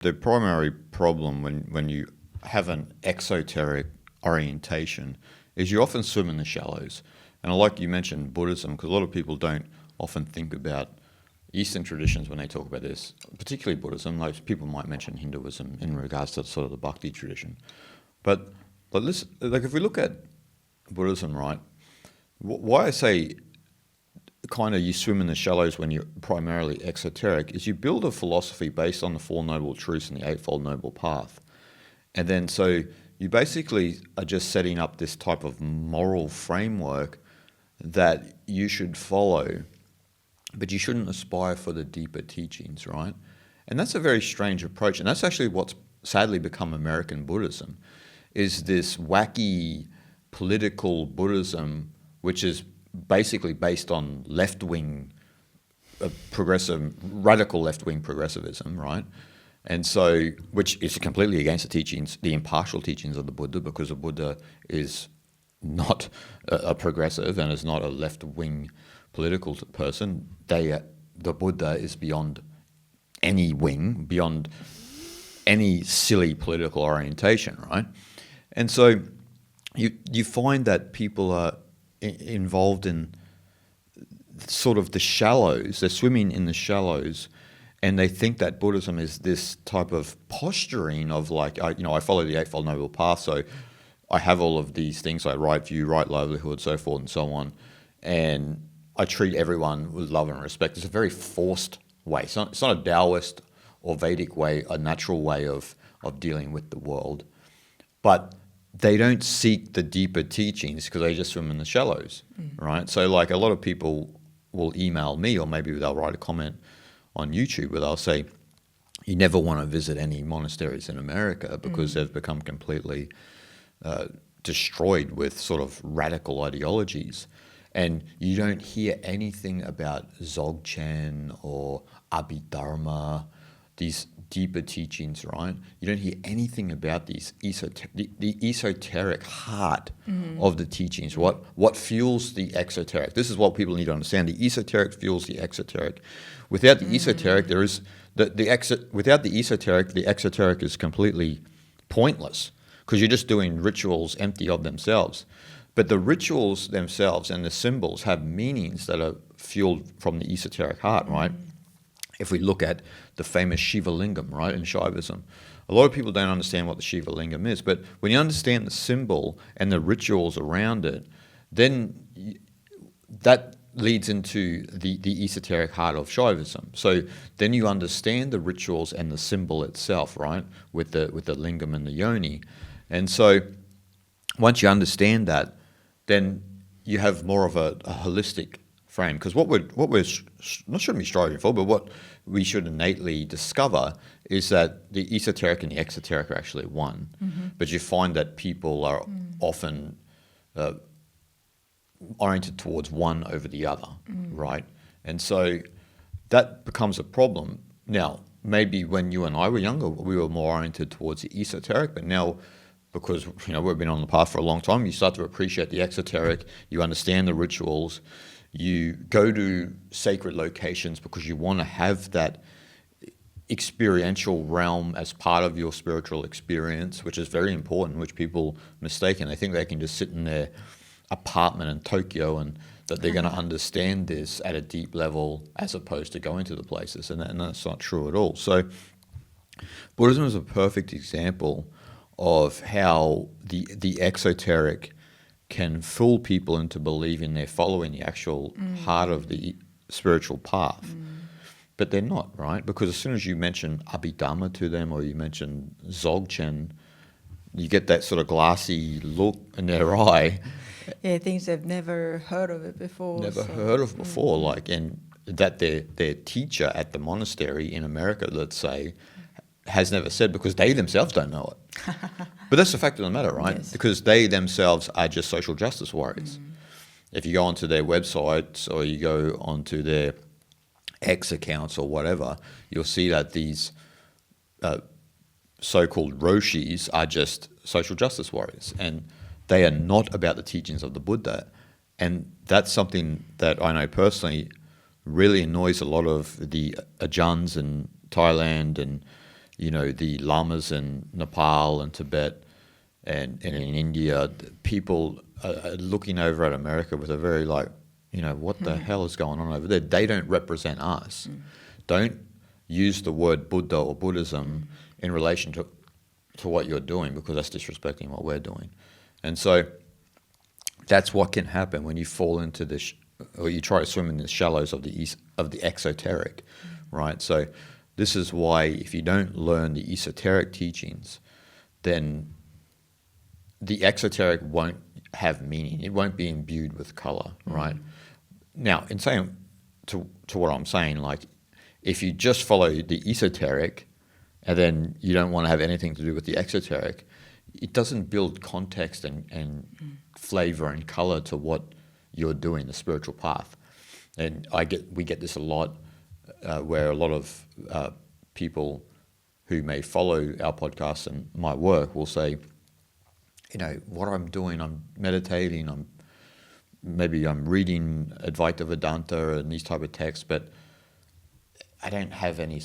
The primary problem when you have an exoteric orientation is you often swim in the shallows. And I like you mentioned Buddhism, because a lot of people don't often think about Eastern traditions when they talk about this, particularly Buddhism. Like people might mention Hinduism in regards to sort of the Bhakti tradition. But like if we look at Buddhism, right, why I say kind of you swim in the shallows when you're primarily exoteric is you build a philosophy based on the Four Noble Truths and the Eightfold Noble Path. And then so you basically are just setting up this type of moral framework that you should follow, but you shouldn't aspire for the deeper teachings, right? And that's a very strange approach. And that's actually what's sadly become American Buddhism, is this wacky political Buddhism, which is basically based on left-wing radical left-wing progressivism, right? And so, which is completely against the teachings, the impartial teachings of the Buddha, because the Buddha is not a progressive and is not a left-wing political person. The Buddha is beyond any wing, beyond any silly political orientation, right? And so you find that people are involved in sort of the shallows. They're swimming in the shallows, and they think that Buddhism is this type of posturing of like, I follow the Eightfold Noble Path, so I have all of these things like right view, right livelihood, so forth and so on, and I treat everyone with love and respect. It's a very forced way. It's not a Taoist or Vedic way, a natural way of dealing with the world. But they don't seek the deeper teachings because they just swim in the shallows, right? So like a lot of people will email me, or maybe they'll write a comment on YouTube where they'll say, you never want to visit any monasteries in America because they've become completely destroyed with sort of radical ideologies. And you don't hear anything about Dzogchen or Abhidharma, these deeper teachings, right? You don't hear anything about these the esoteric heart of the teachings. What fuels the exoteric? This is what people need to understand. The esoteric fuels the exoteric. Without the esoteric, there is without the esoteric, the exoteric is completely pointless because you're just doing rituals empty of themselves. But the rituals themselves and the symbols have meanings that are fueled from the esoteric heart, right? If we look at the famous Shiva Lingam, right, in Shaivism, a lot of people don't understand what the Shiva Lingam is. But when you understand the symbol and the rituals around it, then that leads into the esoteric heart of Shaivism. So then you understand the rituals and the symbol itself, right, with the lingam and the yoni. And so once you understand that, then you have more of a holistic frame. Because what we're not shouldn't be striving for, but what we should innately discover is that the esoteric and the exoteric are actually one. But you find that people are often oriented towards one over the other, right? And so that becomes a problem. Now, maybe when you and I were younger, we were more oriented towards the esoteric, but now, because we've been on the path for a long time, you start to appreciate the exoteric, you understand the rituals, you go to sacred locations because you want to have that experiential realm as part of your spiritual experience, which is very important, which people mistake, and they think they can just sit in their apartment in Tokyo and that they're going to understand this at a deep level as opposed to going to the places, and that's not true at all. So Buddhism is a perfect example of how the exoteric can fool people into believing they're following the actual heart of the spiritual path. But they're not, right? Because as soon as you mention Abhidharma to them or you mention Dzogchen, you get that sort of glassy look in their eye. Yeah, things they've never heard of it before. Like, and that their teacher at the monastery in America, let's say, has never said because they themselves don't know it. But that's the fact of the matter, right? Yes. Because they themselves are just social justice warriors. If you go onto their websites or you go onto their X accounts or whatever, you'll see that these so-called Roshis are just social justice warriors, and they are not about the teachings of the Buddha. And that's something that I know personally really annoys a lot of the Ajans in Thailand and the lamas in Nepal and Tibet and in India, people are looking over at America with a very what the hell is going on over there? They don't represent us. Don't use the word Buddha or Buddhism in relation to what you're doing, because that's disrespecting what we're doing. And so that's what can happen when you fall into this, or you try to swim in the shallows of the exoteric, right? So this is why if you don't learn the esoteric teachings, then the exoteric won't have meaning. It won't be imbued with color, right? Now, in saying to what I'm saying, like if you just follow the esoteric and then you don't want to have anything to do with the exoteric, it doesn't build context and flavor and color to what you're doing, the spiritual path. And we get this a lot, where a lot of people who may follow our podcast and my work will say, what I'm doing, I'm meditating, I'm reading Advaita Vedanta and these type of texts, but I don't have any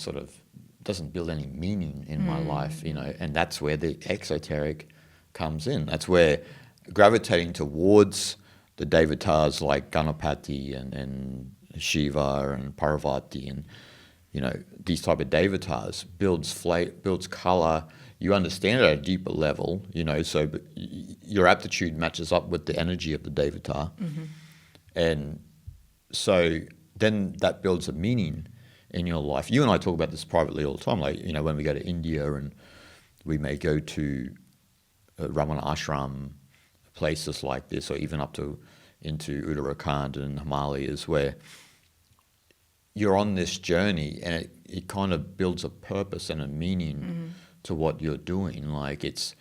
doesn't build any meaning in my life, and that's where the exoteric comes in. That's where gravitating towards the devatas like Ganapati and Shiva and Parvati and these type of devatas builds color. You understand it at a deeper level, so your aptitude matches up with the energy of the devata, and so then that builds a meaning in your life. You and I talk about this privately all the time, like when we go to India and we may go to Ramana Ashram, places like this, or even into Uttarakhand and Himalayas, where you're on this journey and it kind of builds a purpose and a meaning to what you're doing. Like it's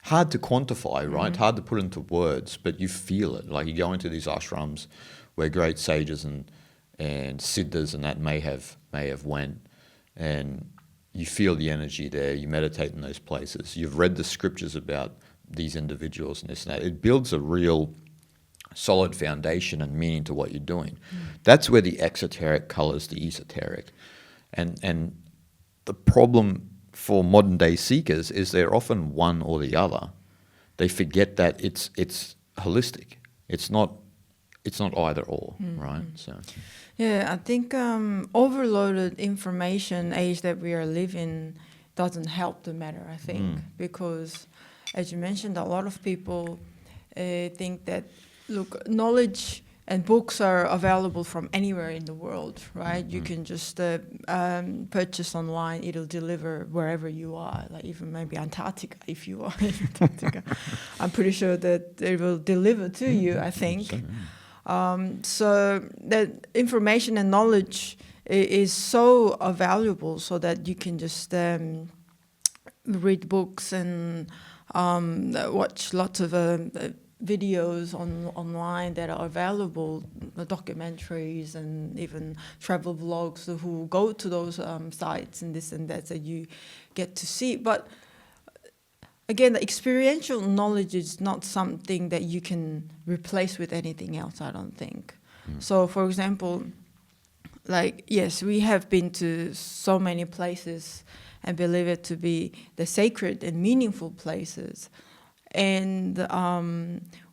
hard to quantify, right? Hard to put into words, but you feel it. Like you go into these ashrams where great sages and siddhas and that may have went, and you feel the energy there. You meditate in those places. You've read the scriptures about these individuals and this and that. It builds a real solid foundation and meaning to what you're doing. That's where the exoteric colors the esoteric. And the problem for modern day seekers is they're often one or the other. They forget that it's holistic. It's not either or, right? So yeah, I think overloaded information age that we are living doesn't help the matter, I think, because as you mentioned, a lot of people think that, look, knowledge and books are available from anywhere in the world, right? You can just purchase online. It'll deliver wherever you are, like even maybe Antarctica, if you are in Antarctica. I'm pretty sure that it will deliver to you, I think. So that information and knowledge is so valuable, so that you can just read books and watch lots of videos online that are available, documentaries and even travel vlogs who go to those sites and this and that you get to see. But again, the experiential knowledge is not something that you can replace with anything else, I don't think. So, for example, like, yes, we have been to so many places and believe it to be the sacred and meaningful places. And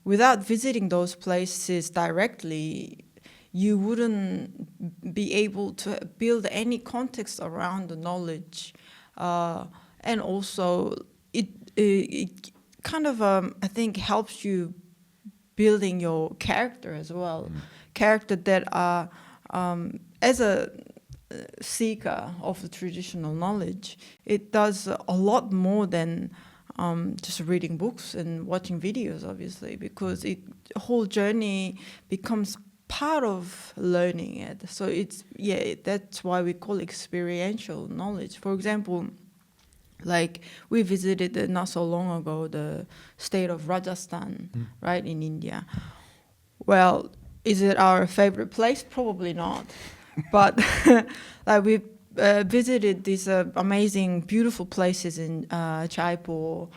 without visiting those places directly, you wouldn't be able to build any context around the knowledge. And also, it kind of, I think, helps you building your character as well. Character that are, as a seeker of the traditional knowledge, it does a lot more than just reading books and watching videos, obviously, because the whole journey becomes part of learning it. So that's why we call it experiential knowledge. For example, like we visited not so long ago the state of Rajasthan, right, in India. Well, is it our favorite place? Probably not. But like we visited these amazing, beautiful places in Jaipur,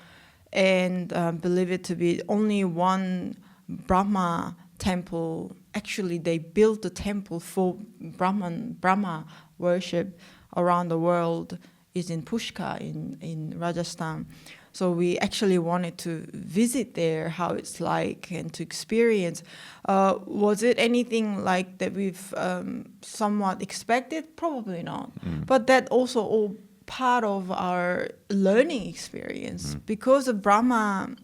and believe it to be only one Brahma temple. Actually, they built a temple for Brahma worship around the world is in Pushkar in Rajasthan. So we actually wanted to visit there, how it's like, and to experience. Was it anything like that we've somewhat expected? Probably not. But that also all part of our learning experience, because of Brahma.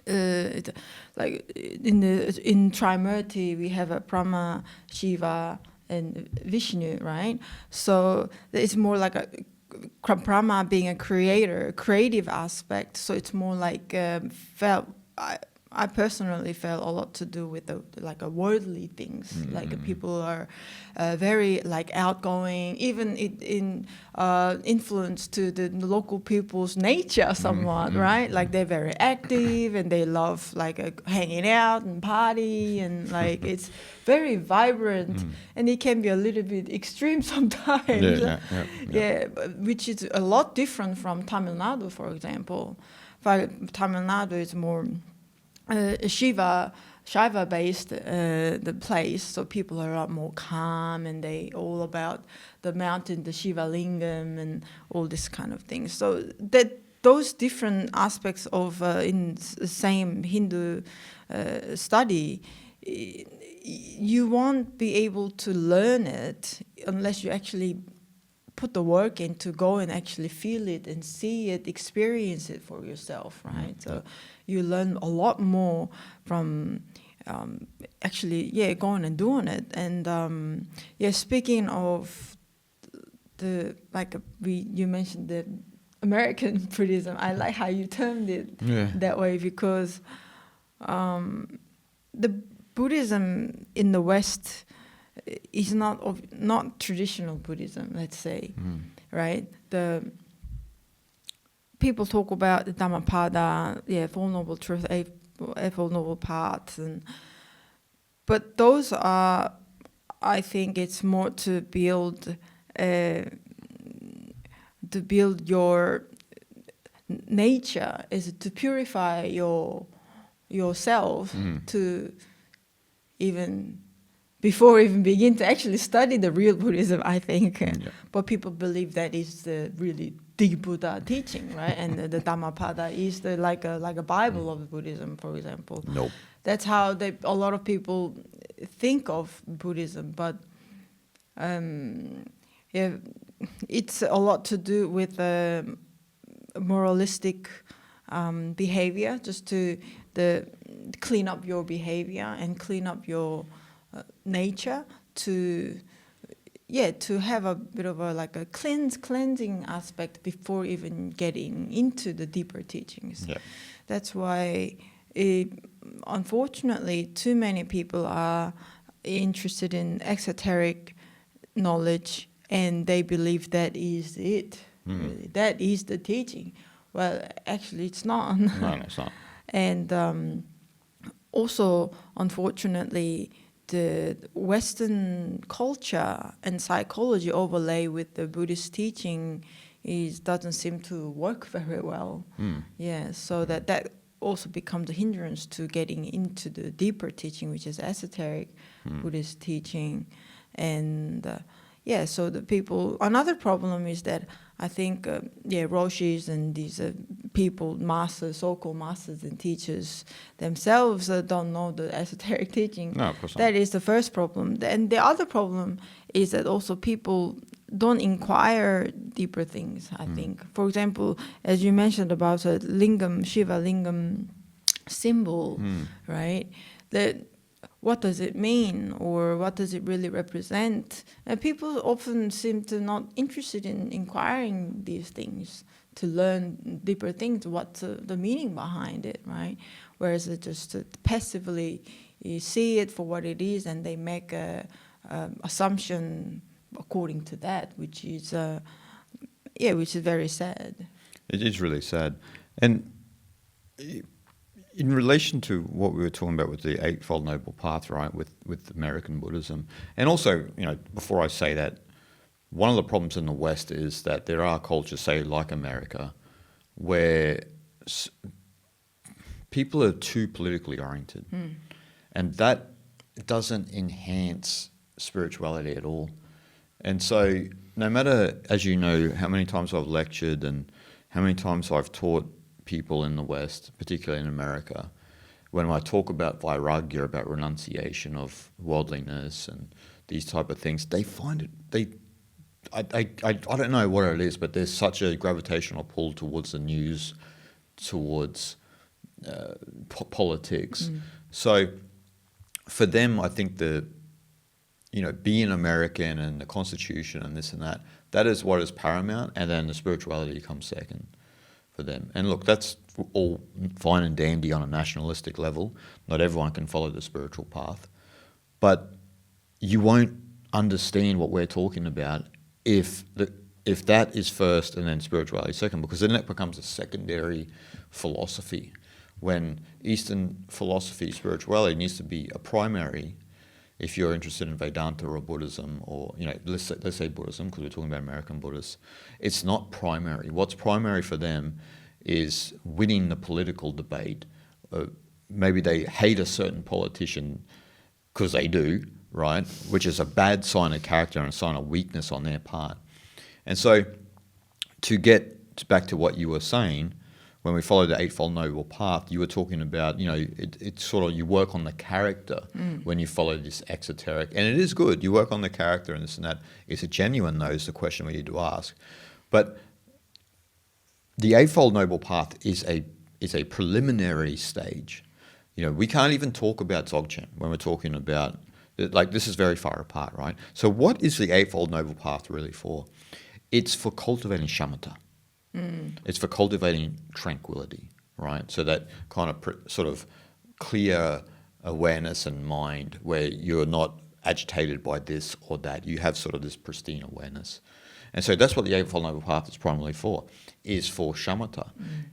Like in Trimurti, we have a Brahma, Shiva, and Vishnu, right? So it's more like a Brahma being a creator, a creative aspect. So it's more like I personally felt a lot to do with like a worldly things. Like people are very like outgoing, even in influence to the local people's nature somewhat, right? Like they're very active and they love like hanging out and party, and like it's very vibrant, and it can be a little bit extreme sometimes. Yeah, which is a lot different from Tamil Nadu, for example. Tamil Nadu is more Shiva based the place, so people are a lot more calm, and they all about the mountain, the Shiva Lingam, and all this kind of things. So that those different aspects of in the same Hindu study, you won't be able to learn it unless you actually put the work in to go and actually feel it and see it, experience it for yourself, right? So you learn a lot more from actually, going and doing it. And speaking of you mentioned the American Buddhism. I like how you termed it that way, because the Buddhism in the West is not traditional Buddhism, let's say, right? The people talk about the Dhammapada, Four Noble Truths, Eightfold Noble Paths, but those are, I think, it's more to build your nature, is to purify yourself to even. Before even begin to actually study the real Buddhism, I think. But people believe that is the really deep Buddha teaching, right? And the Dhammapada is like a Bible of Buddhism, for example. Nope. That's how a lot of people think of Buddhism. But it's a lot to do with moralistic behavior, just to clean up your behavior and clean up your nature, to have a bit of a cleansing aspect before even getting into the deeper teachings. That's why unfortunately too many people are interested in exoteric knowledge, and they believe that is it. Really. That is the teaching. Well, actually it's not. No, it's not. And also, unfortunately, the Western culture and psychology overlay with the Buddhist teaching doesn't seem to work very well. So that also becomes a hindrance to getting into the deeper teaching, which is esoteric Buddhist teaching. And so the people, another problem is that I think, Roshis and these people, masters, so-called masters and teachers themselves don't know the esoteric teaching. No, of course not. That is the first problem. And the other problem is that also people don't inquire deeper things, I think. For example, as you mentioned about the lingam, Shiva lingam symbol, right? What does it mean, or what does it really represent? And people often seem to not interested in inquiring these things, to learn deeper things, what's the meaning behind it, right? Whereas it just passively, you see it for what it is, and they make a assumption according to that, which is very sad. It is really sad. And in relation to what we were talking about with the Eightfold Noble Path, right, with American Buddhism, and also, before I say that, one of the problems in the West is that there are cultures, say, like America, where people are too politically oriented, and that doesn't enhance spirituality at all. And so no matter, as you know, how many times I've lectured and how many times I've taught people in the West, particularly in America, when I talk about vairagya, about renunciation of worldliness and these type of things, they find it, I don't know what it is, but there's such a gravitational pull towards the news, towards politics. So for them, I think being American and the Constitution and this and that is what is paramount, and then the spirituality comes second for them. And look, that's all fine and dandy on a nationalistic level. Not everyone can follow the spiritual path. But you won't understand what we're talking about if that is first and then spirituality second, because then it becomes a secondary philosophy, when Eastern philosophy, spirituality needs to be a primary. If you're interested in Vedanta or Buddhism, or let's say Buddhism, because we're talking about American Buddhists, it's not primary. What's primary for them is winning the political debate. Maybe they hate a certain politician because they do, right? Which is a bad sign of character and a sign of weakness on their part. And so, to get back to what you were saying, when we follow the Eightfold Noble Path, you were talking about, it's sort of, you work on the character when you follow this exoteric. And it is good, you work on the character and this and that. Is it genuine, though, is the question we need to ask. But the Eightfold Noble Path is a preliminary stage. We can't even talk about Dzogchen when we're talking about, this is very far apart, right? So what is the Eightfold Noble Path really for? It's for cultivating shamatha. It's for cultivating tranquility, right? So that kind of sort of clear awareness and mind where you're not agitated by this or that. You have sort of this pristine awareness. And so that's what the Eightfold Noble Path is primarily for, is for shamatha.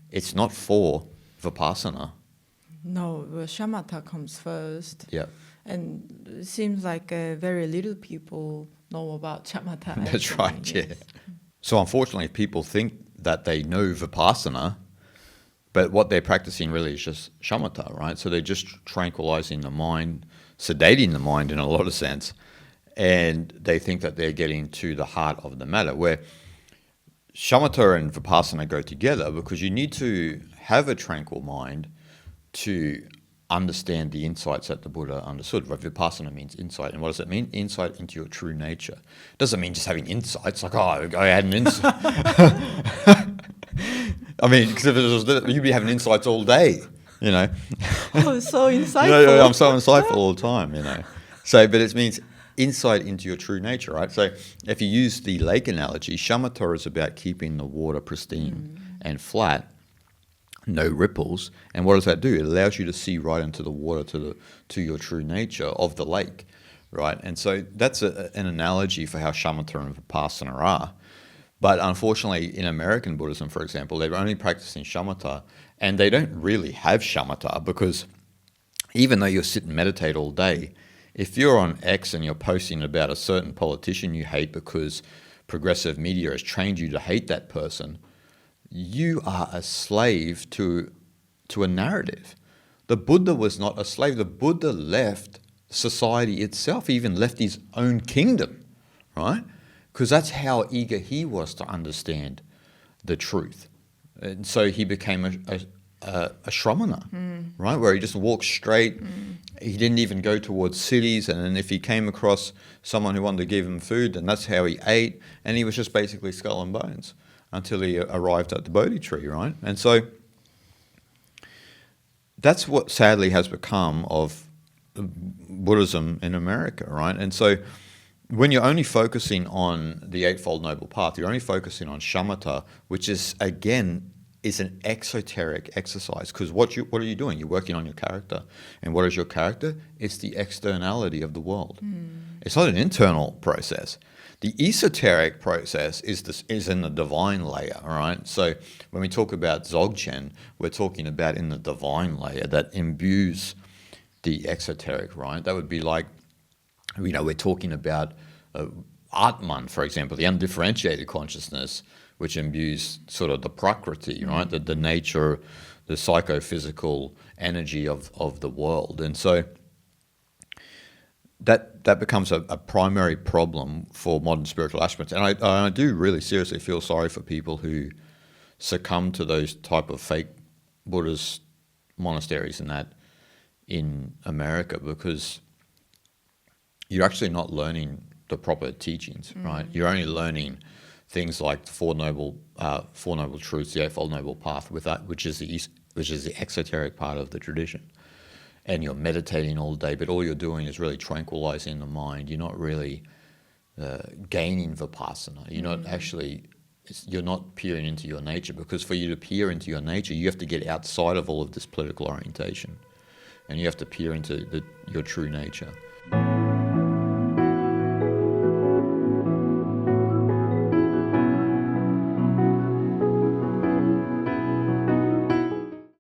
It's not for vipassana. No, shamatha comes first. Yeah. And it seems like very little people know about shamatha. That's actually, right, yes. yeah. So unfortunately, people think that they know vipassana, but what they're practicing really is just shamatha, right? So they're just tranquilizing the mind, sedating the mind in a lot of sense, and they think that they're getting to the heart of the matter, where shamatha and vipassana go together, because you need to have a tranquil mind to understand the insights that the Buddha understood. Vipassana means insight. And what does it mean? Insight into your true nature. It doesn't mean just having insights, like, I had an insight. I mean, because if it was, you'd be having insights all day, Oh, so insightful. I'm so insightful all the time, So, but it means insight into your true nature, right? So if you use the lake analogy, shamatha is about keeping the water pristine and flat, no ripples. And what does that do? It allows you to see right into the water, to your true nature of the lake, right? And so that's an analogy for how shamatha and vipassana are. But unfortunately, in American Buddhism, for example, they're only practicing shamatha, and they don't really have shamatha, because even though you sit and meditate all day, if you're on X and you're posting about a certain politician you hate because progressive media has trained you to hate that person, you are a slave to a narrative. The Buddha was not a slave. The Buddha left society itself. He even left his own kingdom, right? Because that's how eager he was to understand the truth. And so he became a shramana, right? Where he just walked straight. He didn't even go towards cities. And then if he came across someone who wanted to give him food, then that's how he ate. And he was just basically skull and bones until he arrived at the Bodhi tree, right? And so that's what sadly has become of Buddhism in America, right? And so when you're only focusing on the Eightfold Noble Path, you're only focusing on shamatha, which is, again, is an exoteric exercise. Because what are you doing? You're working on your character. And what is your character? It's the externality of the world. It's not an internal process. The esoteric process is in the divine layer, all right? So when we talk about Dzogchen, we're talking about in the divine layer that imbues the exoteric, right? That would be like, we're talking about Atman, for example, the undifferentiated consciousness, which imbues sort of the prakriti, right? The nature, the psychophysical energy of the world. And so that becomes a primary problem for modern spiritual aspirants. And I do really seriously feel sorry for people who succumb to those type of fake Buddhist monasteries and that in America, because you're actually not learning the proper teachings, right? You're only learning things like the Four Noble Truths, the Eightfold Noble Path, which is the exoteric part of the tradition. And you're meditating all day, but all you're doing is really tranquilizing the mind. You're not really gaining vipassana. You're not peering into your nature, because for you to peer into your nature, you have to get outside of all of this political orientation, and you have to peer into your true nature.